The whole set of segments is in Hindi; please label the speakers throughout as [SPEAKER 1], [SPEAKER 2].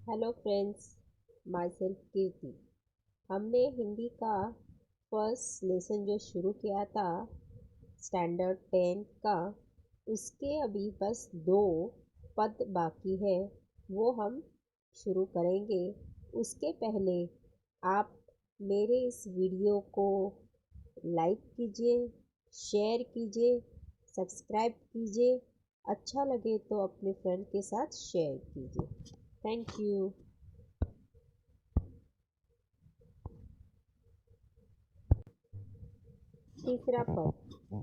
[SPEAKER 1] हेलो फ्रेंड्स, माई सेल्फ कीर्ति। हमने हिंदी का फर्स्ट लेसन जो शुरू किया था स्टैंडर्ड 10 का, उसके अभी बस 2 पद बाकी है। वो हम शुरू करेंगे। उसके पहले आप मेरे इस वीडियो को लाइक कीजिए, शेयर कीजिए, सब्सक्राइब कीजिए। अच्छा लगे तो अपने फ्रेंड के साथ शेयर कीजिए। Thank you. तीसरा पद।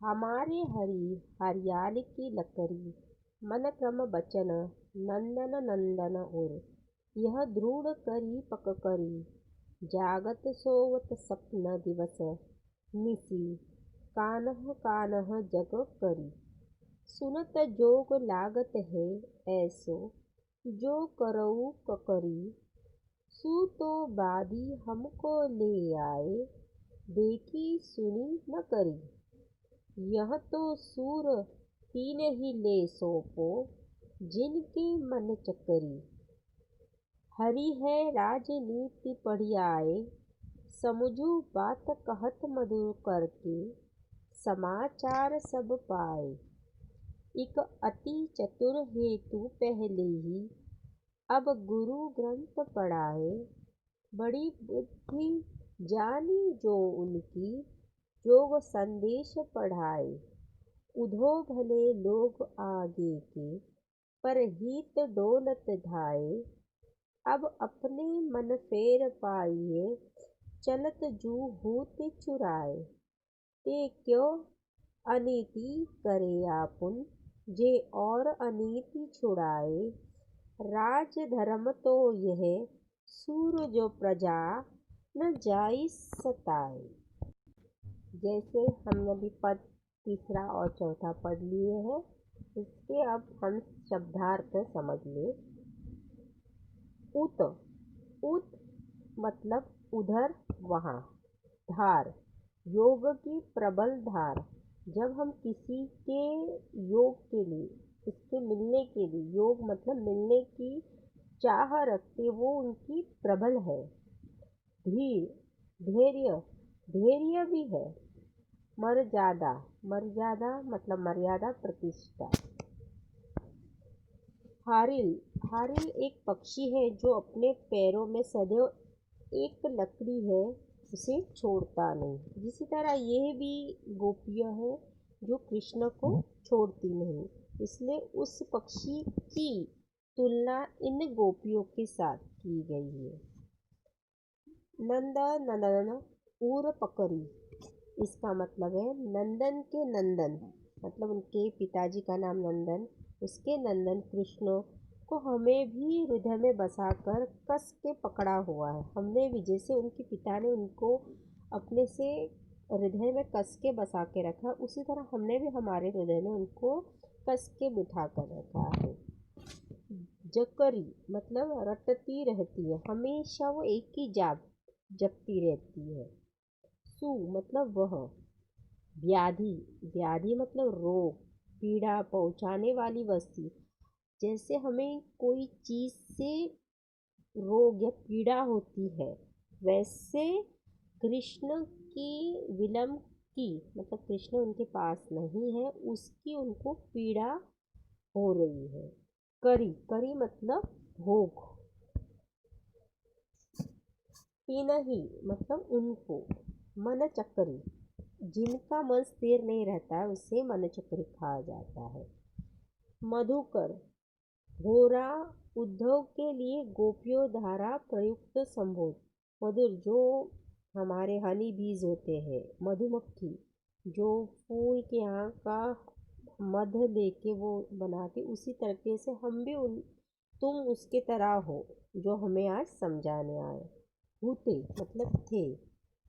[SPEAKER 1] हमारे हरी हरियाली की लकड़ी, मन क्रम बचन नंदन नंदन उर। यह दृढ़ करी पक करी, जागत सोवत सपन दिवस निसी। कानह कानह जग करी, सुनत जोग लागत है ऐसो, जो करऊ ककरी। सू तो बादी हमको ले आए, देखी सुनी न करी। यह तो सूर तीन ही ले सौंपो, जिनके मन चकरी। हरि है राजनीति पढ़ियाए, समझू बात कहत मधुर करके। समाचार सब पाए, इक अति चतुर हेतु पहले ही। अब गुरु ग्रंथ पढ़ाए, बड़ी बुद्धि जानी जो उनकी। जोग संदेश पढ़ाए, उधो भले लोग आगे के। पर हित डोलत धाए, अब अपने मन फेर पाइए। चलत जू हूत चुराए, ते क्यों अनीति करे आपुन। जे और अनीति छुड़ाए, राज धर्म तो यह सूर जो प्रजा न जाई सताए। जैसे हमने अभी पद तीसरा और चौथा पढ़ लिए हैं, इसके अब हम शब्दार्थ समझ ले। उत उत मतलब उधर, वहाँ। धार योग की प्रबल धार। जब हम किसी के योग के लिए, उसके मिलने के लिए, योग मतलब मिलने की चाह रखते, वो उनकी प्रबल है। धीर धैर्य, धैर्य भी है। मर्यादा मर्यादा मतलब मर्यादा, प्रतिष्ठा। हारिल हारिल एक पक्षी है जो अपने पैरों में सदैव एक लकड़ी है, उसे छोड़ता नहीं। जिसी तरह यह भी गोपियाँ हैं जो कृष्ण को छोड़ती नहीं, इसलिए उस पक्षी की तुलना इन गोपियों के साथ की गई है। नंदा नंदन उर पकड़ी, इसका मतलब है नंदन के नंदन, मतलब उनके पिताजी का नाम नंदन, उसके नंदन कृष्ण को हमें भी हृदय में बसाकर कस के पकड़ा हुआ है। हमने भी, जैसे उनके पिता ने उनको अपने से हृदय में कस के बसा के रखा, उसी तरह हमने भी हमारे हृदय में उनको कस के बिठा कर रखा है। जकरी मतलब रटती रहती है, हमेशा वो एक ही जपती रहती है। सु मतलब वह। व्याधि व्याधि मतलब रोग, पीड़ा पहुंचाने वाली वस्तु। जैसे हमें कोई चीज़ से रोग या पीड़ा होती है, वैसे कृष्ण की विलंब की मतलब कृष्ण उनके पास नहीं है, उसकी उनको पीड़ा हो रही है। करी करी मतलब भोग। तीनही मतलब उनको। मन चक्री, जिनका मन स्थिर नहीं रहता है उसे मन चक्री कहा जाता है। मधुकर घोरा, उद्धव के लिए गोपियों द्वारा प्रयुक्त संबोध। मधुर जो हमारे हनी बीज होते हैं, मधुमक्खी जो फूल के यहाँ का मध लेके वो बनाती, उसी तरीके से हम भी तुम उसके तरह हो जो हमें आज समझाने आए। हुते मतलब थे,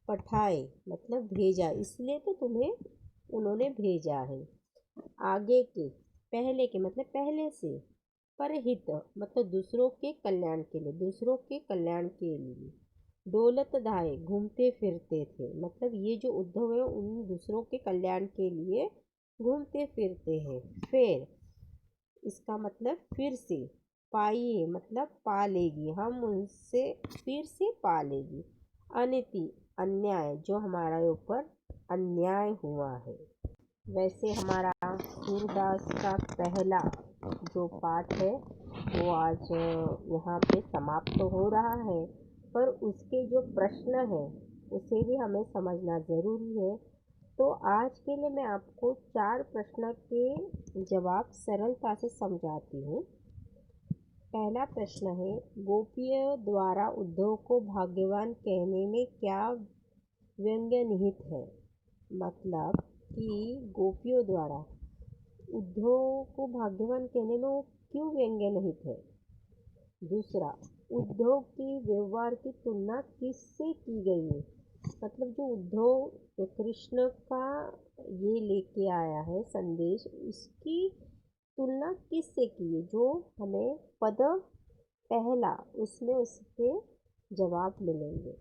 [SPEAKER 1] पठाए मतलब भेजा, इसलिए तो तुम्हें उन्होंने भेजा है। आगे के, पहले के मतलब पहले से। परहित मतलब दूसरों के कल्याण के लिए, दूसरों के कल्याण के लिए। दौलत धाए घूमते फिरते थे, मतलब ये जो उद्धव है उन दूसरों के कल्याण के लिए घूमते फिरते हैं। फिर इसका मतलब फिर से, पाइए मतलब पा लेगी, हम उनसे फिर से पा लेगी। अनिति अन्याय, जो हमारे ऊपर अन्याय हुआ है। वैसे हमारा सूरदास का पहला जो पाठ है वो आज यहाँ पे समाप्त तो हो रहा है, पर उसके जो प्रश्न है उसे भी हमें समझना ज़रूरी है। तो आज के लिए मैं आपको 4 प्रश्न के जवाब सरलता से समझाती हूँ। पहला प्रश्न है, गोपियों द्वारा उद्धव को भाग्यवान कहने में क्या व्यंग्य निहित है? मतलब कि गोपियों द्वारा उद्धव को भाग्यवान कहने में वो क्यों व्यंग्य निहित है? दूसरा, उद्धव के व्यवहार की तुलना किससे की गई है? मतलब जो उद्धव कृष्ण का ये लेके आया है संदेश, उसकी तुलना किससे की है? जो हमें पद पहला उसमें उसके जवाब मिलेंगे।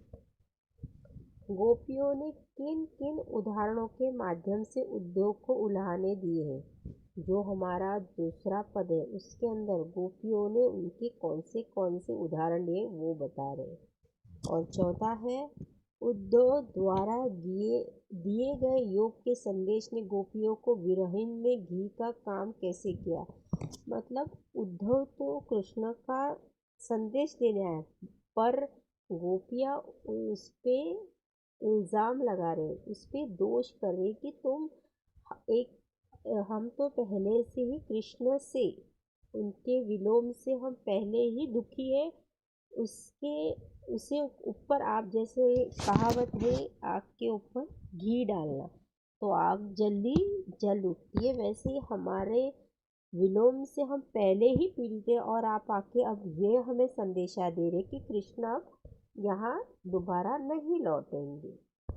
[SPEAKER 1] गोपियों ने किन किन उदाहरणों के माध्यम से उद्धव को उल्हाने दिए हैं? जो हमारा दूसरा पद है उसके अंदर गोपियों ने उनके कौन से उदाहरण दिए वो बता रहे हैं। और चौथा है, उद्धव द्वारा दिए गए योग के संदेश ने गोपियों को विरहिन में घी का काम कैसे किया? मतलब उद्धव तो कृष्ण का संदेश देने आया, पर गोपियाँ उस पे इल्ज़ाम लगा रहे, उस पे दोष कर रहे कि तुम एक हम तो पहले से ही कृष्ण से, उनके विलोम से हम पहले ही दुखी है, उसके उसे ऊपर आप जैसे कहावत है आग के ऊपर घी डालना तो आग जल्दी जल उठती है, वैसे ही हमारे विलोम से हम पहले ही पीड़ित हैं और आप आके अब ये हमें संदेशा दे रहे कि कृष्ण अब यहाँ दोबारा नहीं लौटेंगे।